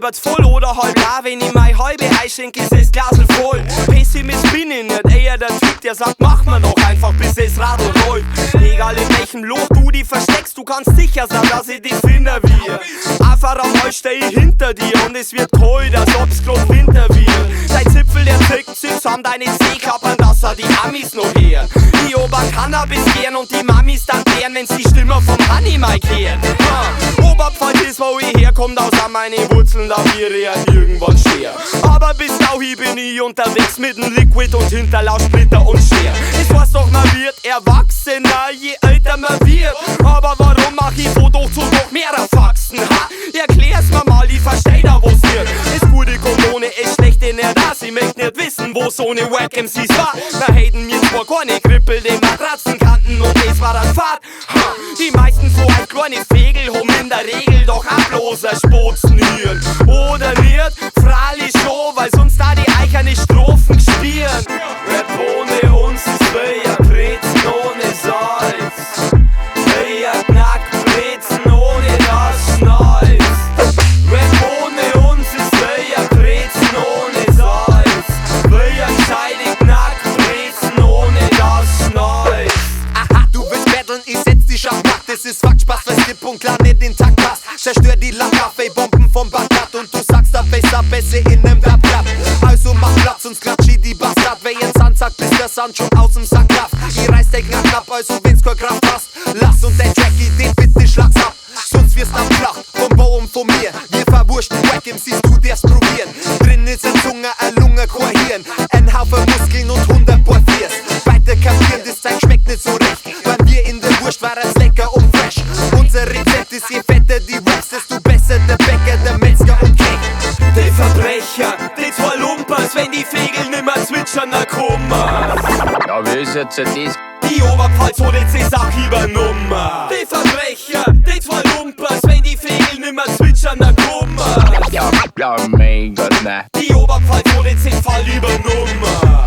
halbert voll oder halb leer. Wenn ich mein halbe einschenke, ist das Glasl voll. Pessimist bin ich nicht, eher der Typ, der sagt, mach mir doch einfach, bis das Radl rollt. Egal in welchem Loch du die versteckst, du kannst sicher sein, dass ich dich finden will. Einfach am Hals steh ich hinter dir und es wird kalt, als ob's grad Winter wird. Dein Zipfel, der zickt sich zusammen, deine Seekappern, dass er die Amis noch hören. Die Ober Cannabis gern und die Mamis dann gern, wenn's die Stimme vom Honey mal kehren. Oberpfalz ist, wo ich herkomm, außer meine Wurzeln, da wäre ja irgendwann schwer. Aber bis dahin bin ich unterwegs mit dem Liquid und hinterlauf Splitter und Scher. Ich weiß doch, man wird erwachsener, je älter man wird. Aber warum mach ich Fotos zu noch mehr Faxen? Ha, erklär's mir mal, ich versteh da, wo's wird. Ist gute Kommune, ist schlechte nicht das. Ich möcht nicht wissen, wo so ne Wack MCs war. Da hätten mir zwar keine Krippel, den Matratzenkanten und das war dann Fahrt. Ha, die meisten so ein kleine Fegel haben in der Regel doch auch bloß ein Spotzenhirn. Oder nicht? Freilich schon, weil sonst da die eicherne Strophen gespielen. Rap ohne uns ist wie ein Brezen ohne Salz. Wie ein Knackbrezen ohne das Schnalz. Rap ohne uns ist wie ein Brezen ohne Salz. Wie ein gescheite Knackbrezen ohne das Schnalz. Aha, du willst battlen, ich setz dich auf Nacht. Das ist Fakt, Spaß, was Tipp und klar nicht den Takt passt. Zerstör die Lackkaffee-Bomben vom Bagdad und du sagst, da besser in nem Werblatt. Also mach Platz, sonst klatscht die Bastard. Wer jetzt ansagt, bis der Sand schon aus dem Sack klafft. Ich reiß den Knack ab, also wenn's keine Kraft hast. Lass und der Jackie, den bitte schlag's ab. Sonst wirst am Schlacht vom Bau und von mir. Wir verwurschten Wack MCs, du darfst probieren. Drin ist eine Zunge, eine Lunge, kein Hirn. Ein Haufen Muskeln und 100 Paar Fiers. Beide kapieren, das Zeug schmeckt nicht so recht. Wenn wir in der Wurst war es lecker und fresh. Unser Rezept ist, je fetter die Raps, desto besser der Bäcker, der Metzger und Knecht. Die Verbrecher, die zwei Lumpers, wenn die Vögel nimmer zwitschern, na Kummer. Ja, wie ist jetzt das? Die Oberpfalz hat jetzt die Sache übernommen. Die Verbrecher, die zwei Lumpers, wenn die Vögel nimmer zwitschern, na Kummer. Ja, mein Gott, ne. Die Oberpfalz hat jetzt den Fall übernommen.